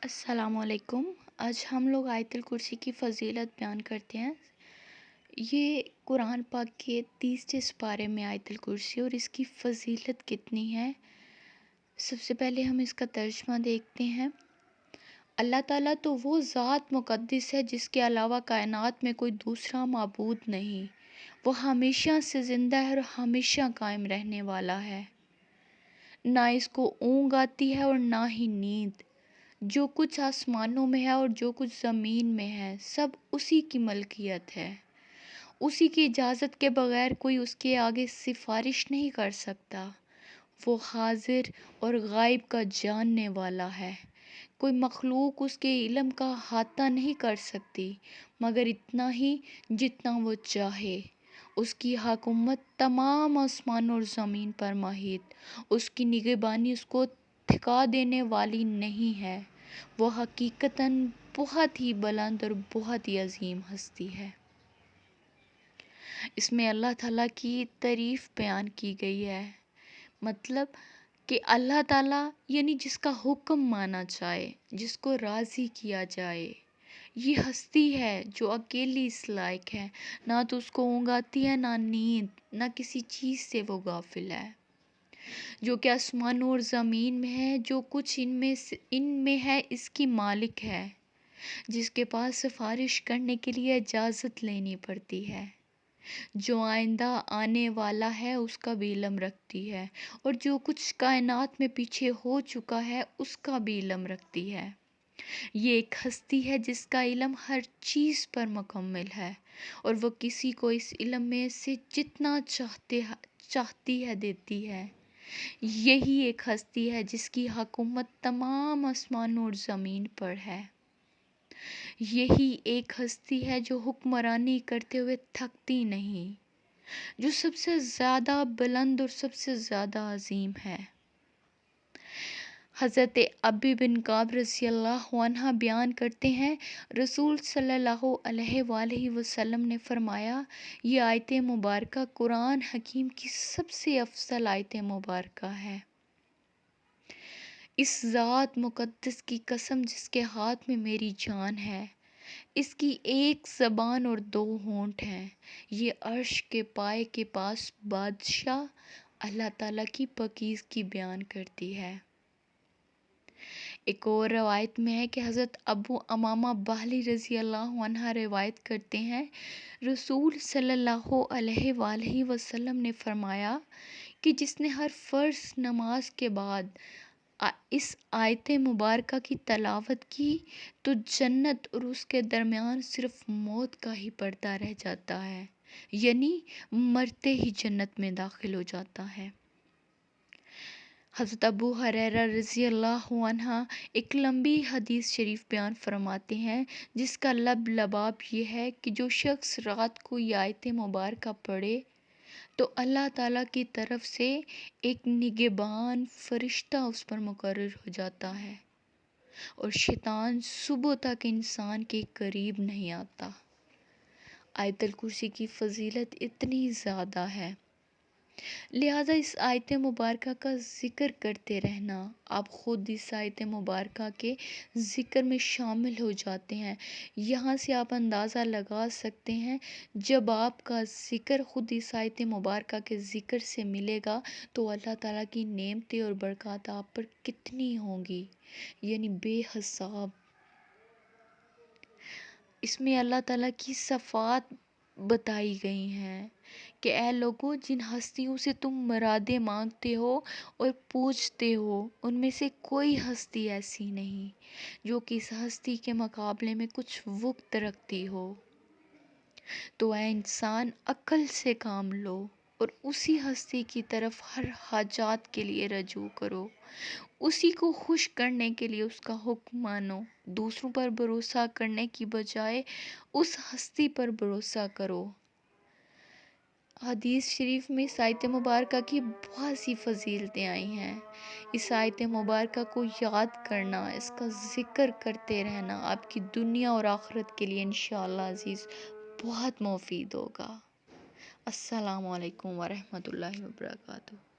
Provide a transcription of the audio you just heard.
السلام علیکم۔ آج ہم لوگ آیت الکرسی کی فضیلت بیان کرتے ہیں۔ یہ قرآن پاک کے 30 سپارے میں آیت الکرسی اور اس کی فضیلت کتنی ہے۔ سب سے پہلے ہم اس کا ترجمہ دیکھتے ہیں۔ اللہ تعالیٰ تو وہ ذات مقدس ہے جس کے علاوہ کائنات میں کوئی دوسرا معبود نہیں۔ وہ ہمیشہ سے زندہ ہے اور ہمیشہ قائم رہنے والا ہے۔ نہ اس کو اونگ آتی ہے اور نہ ہی نیند۔ جو کچھ آسمانوں میں ہے اور جو کچھ زمین میں ہے سب اسی کی ملکیت ہے۔ اسی کی اجازت کے بغیر کوئی اس کے آگے سفارش نہیں کر سکتا۔ وہ حاضر اور غائب کا جاننے والا ہے۔ کوئی مخلوق اس کے علم کا احاطہ نہیں کر سکتی مگر اتنا ہی جتنا وہ چاہے۔ اس کی حکومت تمام آسمان اور زمین پر محیط۔ اس کی نگہبانی اس کو تھکا دینے والی نہیں ہے۔ وہ حقیقتاً بہت ہی بلند اور بہت ہی عظیم ہستی ہے۔ اس میں اللہ تعالیٰ کی تعریف بیان کی گئی ہے۔ مطلب کہ اللہ تعالیٰ یعنی جس کا حکم مانا جائے، جس کو راضی کیا جائے، یہ ہستی ہے جو اکیلی اس لائق ہے۔ نہ تو اس کو اونگ آتی ہے نہ نیند، نہ کسی چیز سے وہ غافل ہے۔ جو کہ آسمانوں اور زمین میں ہے، جو کچھ ان میں ہے اس کی مالک ہے، جس کے پاس سفارش کرنے کے لیے اجازت لینی پڑتی ہے، جو آئندہ آنے والا ہے اس کا بھی علم رکھتی ہے، اور جو کچھ کائنات میں پیچھے ہو چکا ہے اس کا بھی علم رکھتی ہے۔ یہ ایک ہستی ہے جس کا علم ہر چیز پر مکمل ہے، اور وہ کسی کو اس علم میں سے جتنا چاہتی ہے دیتی ہے۔ یہی ایک ہستی ہے جس کی حکومت تمام آسمانوں اور زمین پر ہے۔ یہی ایک ہستی ہے جو حکمرانی کرتے ہوئے تھکتی نہیں، جو سب سے زیادہ بلند اور سب سے زیادہ عظیم ہے۔ حضرت ابی بن کعب رضی اللہ عنہ بیان کرتے ہیں، رسول صلی اللہ علیہ وآلہ وسلم نے فرمایا، یہ آیت مبارکہ قرآن حکیم کی سب سے افضل آیت مبارکہ ہے۔ اس ذات مقدس کی قسم جس کے ہاتھ میں میری جان ہے، اس کی ایک زبان اور 2 ہونٹ ہیں۔ یہ عرش کے پائے کے پاس بادشاہ اللہ تعالیٰ کی پاکیزگی بیان کرتی ہے۔ ایک اور روایت میں ہے کہ حضرت ابو امامہ باہلی رضی اللہ عنہ روایت کرتے ہیں، رسول صلی اللہ علیہ وآلہ وسلم نے فرمایا کہ جس نے ہر فرض نماز کے بعد اس آیت مبارکہ کی تلاوت کی تو جنت اور اس کے درمیان صرف موت کا ہی پردہ رہ جاتا ہے، یعنی مرتے ہی جنت میں داخل ہو جاتا ہے۔ حضرت ابو ہریرہ رضی اللہ عنہ ایک لمبی حدیث شریف بیان فرماتے ہیں جس کا لباب یہ ہے کہ جو شخص رات کو یہ آیت مبارکہ پڑھے تو اللہ تعالیٰ کی طرف سے ایک نگہبان فرشتہ اس پر مقرر ہو جاتا ہے، اور شیطان صبح تک انسان کے قریب نہیں آتا۔ آیت الکرسی کی فضیلت اتنی زیادہ ہے، لہذا اس آیت مبارکہ کا ذکر کرتے رہنا، آپ خود اس آیت مبارکہ کے ذکر میں شامل ہو جاتے ہیں۔ یہاں سے آپ اندازہ لگا سکتے ہیں جب آپ کا ذکر خود اس آیت مبارکہ کے ذکر سے ملے گا تو اللہ تعالیٰ کی نعمتیں اور برکات آپ پر کتنی ہوں گی، یعنی بے حساب۔ اس میں اللہ تعالیٰ کی صفات بتائی گئی ہیں کہ اے لوگو، جن ہستیوں سے تم مرادیں مانگتے ہو اور پوچھتے ہو ان میں سے کوئی ہستی ایسی نہیں جو کہ اس ہستی کے مقابلے میں کچھ وقت رکھتی ہو۔ تو اے انسان، عقل سے کام لو اور اسی ہستی کی طرف ہر حاجات کے لیے رجوع کرو، اسی کو خوش کرنے کے لیے اس کا حکم مانو، دوسروں پر بھروسہ کرنے کی بجائے اس ہستی پر بھروسہ کرو۔ حدیث شریف میں اس آیت مبارکہ کی بہت سی فضیلتیں آئی ہیں۔ اس آیت مبارکہ کو یاد کرنا، اس کا ذکر کرتے رہنا آپ کی دنیا اور آخرت کے لیے انشاءاللہ عزیز بہت مفید ہوگا۔ السلام علیکم ورحمۃ اللہ وبرکاتہ۔